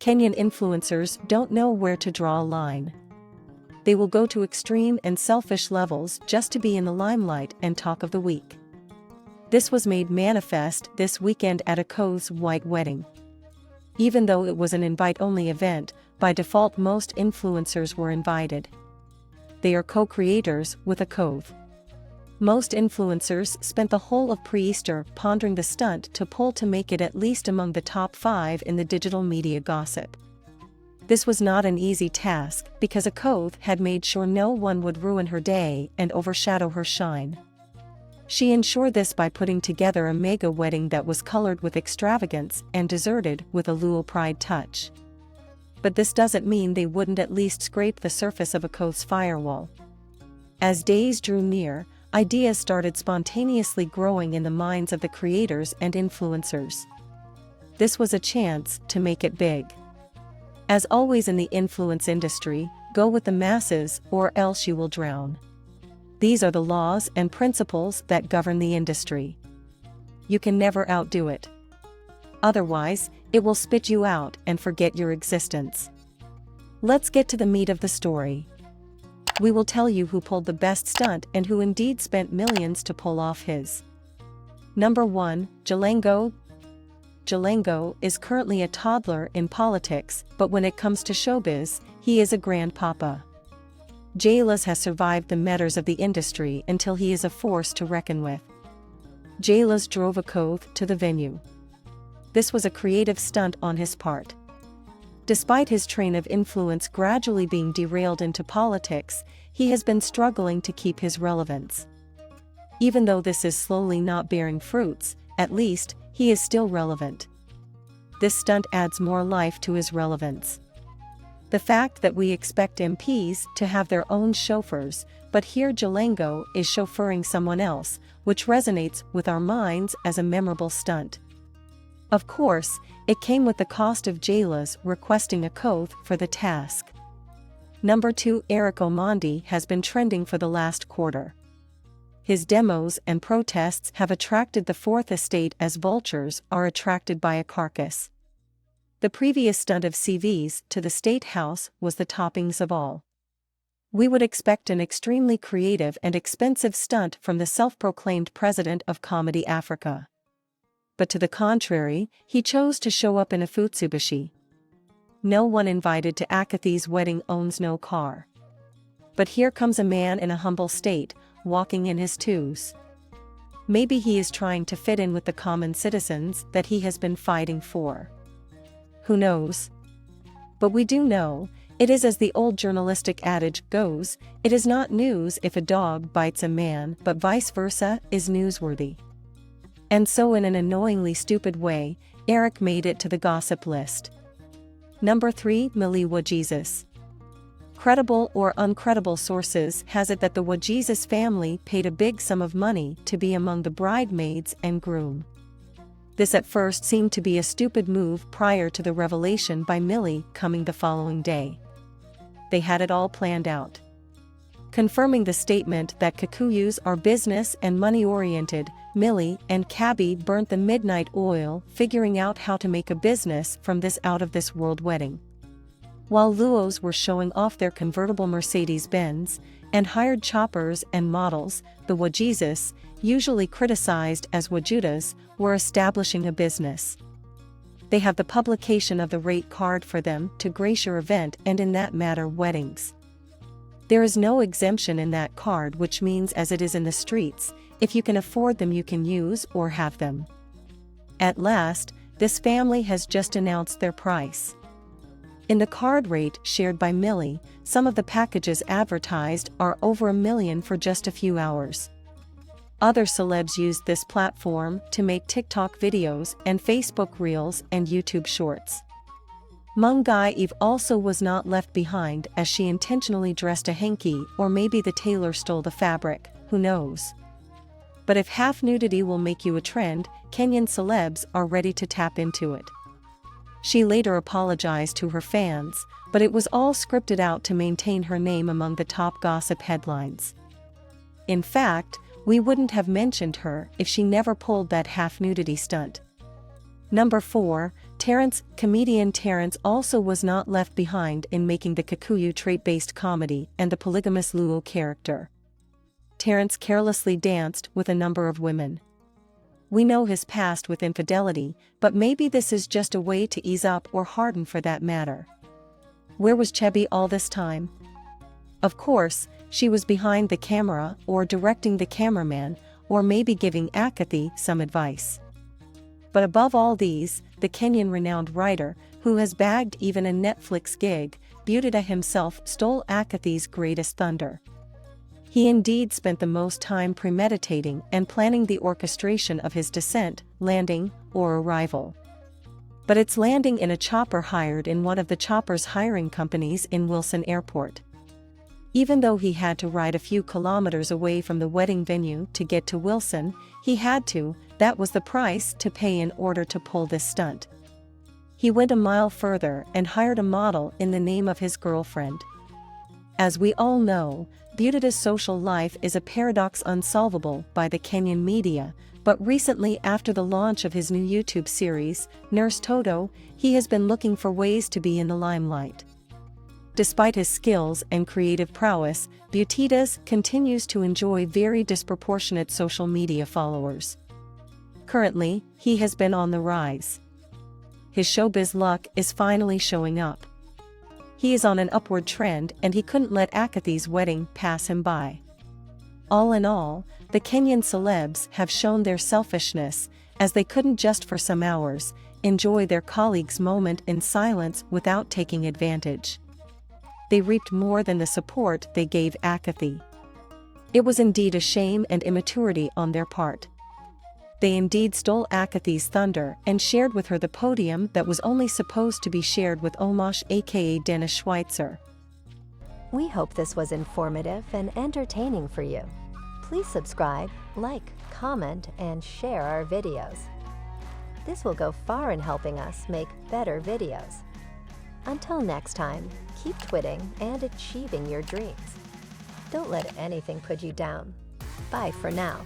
Kenyan influencers don't know where to draw a line. They will go to extreme and selfish levels just to be in the limelight and talk of the week. This was made manifest this weekend at Akothee's white wedding. Even though it was an invite-only event, by default most influencers were invited. They are co-creators with Akothee. Most influencers spent the whole of pre-Easter pondering the stunt to pull to make it at least among the top 5 in the digital media gossip. This was not an easy task because Akothee had made sure no one would ruin her day and overshadow her shine. She ensured this by putting together a mega wedding that was colored with extravagance and deserted with a Luo pride touch. But this doesn't mean they wouldn't at least scrape the surface of Akothee's firewall. As days drew near, ideas started spontaneously growing in the minds of the creators and influencers. This was a chance to make it big. As always in the influence industry, go with the masses or else you will drown. These are the laws and principles that govern the industry. You can never outdo it. Otherwise, it will spit you out and forget your existence. Let's get to the meat of the story. We will tell you who pulled the best stunt and who indeed spent millions to pull off his. Number 1, Jalango. Jalango is currently a toddler in politics, but when it comes to showbiz, he is a grandpapa. WAJESUS has survived the metters of the industry until he is a force to reckon with. WAJESUS drove Akothee to the venue. This was a creative stunt on his part. Despite his train of influence gradually being derailed into politics, he has been struggling to keep his relevance. Even though this is slowly not bearing fruits, at least, he is still relevant. This stunt adds more life to his relevance. The fact that we expect MPs to have their own chauffeurs, but here Jalango is chauffeuring someone else, which resonates with our minds as a memorable stunt. Of course, it came with the cost of WAJESUS requesting Akothee for the task. Number 2, Eric Omondi has been trending for the last quarter. His demos and protests have attracted the Fourth Estate as vultures are attracted by a carcass. The previous stunt of CVs to the State House was the toppings of all. We would expect an extremely creative and expensive stunt from the self-proclaimed president of Comedy Africa. But to the contrary, he chose to show up in a Futsubishi. No one invited to Akothee's wedding owns no car. But here comes a man in a humble state, walking in his twos. Maybe he is trying to fit in with the common citizens that he has been fighting for. Who knows? But we do know, it is as the old journalistic adage goes, it is not news if a dog bites a man, but vice versa is newsworthy. And so in an annoyingly stupid way, Eric made it to the gossip list. Number 3, WAJESUS. Credible or uncredible sources has it that the WAJESUS family paid a big sum of money to be among the bridesmaids and groom. This at first seemed to be a stupid move prior to the revelation by Millie coming the following day. They had it all planned out. Confirming the statement that Kikuyus are business and money-oriented, Millie and KABI burnt the midnight oil figuring out how to make a business from this out-of-this-world wedding. While Luos were showing off their convertible Mercedes-Benz and hired choppers and models, the WAJESUS, usually criticized as Wajudas, were establishing a business. They have the publication of the rate card for them to grace your event and in that matter weddings. There is no exemption in that card, which means as it is in the streets, if you can afford them you can use or have them. At last, this family has just announced their price. In the card rate shared by Millie, some of the packages advertised are over $1 million for just a few hours. Other celebs used this platform to make TikTok videos and Facebook Reels and YouTube Shorts. Mungai Eve also was not left behind as she intentionally dressed a hanky, or maybe the tailor stole the fabric, who knows. But if half nudity will make you a trend, Kenyan Celebs are ready to tap into it. She later apologized to her fans, but it was all scripted out to maintain her name among the top gossip headlines. In fact, we wouldn't have mentioned her if she never pulled that half-nudity stunt. Number 4, Comedian Terence also was not left behind in making the Kikuyu trait-based comedy and the polygamous Lulu character. Terence carelessly danced with a number of women. We know his past with infidelity, but maybe this is just a way to ease up or harden for that matter. Where was Chebby all this time? Of course, she was behind the camera or directing the cameraman, or maybe giving Akothee some advice. But above all these, the Kenyan renowned writer, who has bagged even a Netflix gig, Butita himself stole Akothee's greatest thunder. He indeed spent the most time premeditating and planning the orchestration of his descent, landing, or arrival. But it's landing in a chopper hired in one of the chopper's hiring companies in Wilson Airport. Even though he had to ride a few kilometers away from the wedding venue to get to Wilson, he had to, that was the price to pay in order to pull this stunt. He went a mile further and hired a model in the name of his girlfriend. As we all know, Butita's social life is a paradox unsolvable by the Kenyan media, but recently after the launch of his new YouTube series, Nurse TOTO, he has been looking for ways to be in the limelight. Despite his skills and creative prowess, Butita continues to enjoy very disproportionate social media followers. Currently, he has been on the rise. His showbiz luck is finally showing up. He is on an upward trend and he couldn't let Akothee's wedding pass him by. All in all, the Kenyan celebs have shown their selfishness, as they couldn't just for some hours enjoy their colleague's moment in silence without taking advantage. They reaped more than the support they gave Akothee. It was indeed a shame and immaturity on their part. They indeed stole Akothee's thunder and shared with her the podium that was only supposed to be shared with Omosh aka Dennis Schweitzer. We hope this was informative and entertaining for you. Please subscribe, like, comment, and share our videos. This will go far in helping us make better videos. Until next time, keep twitting and achieving your dreams. Don't let anything put you down. Bye for now.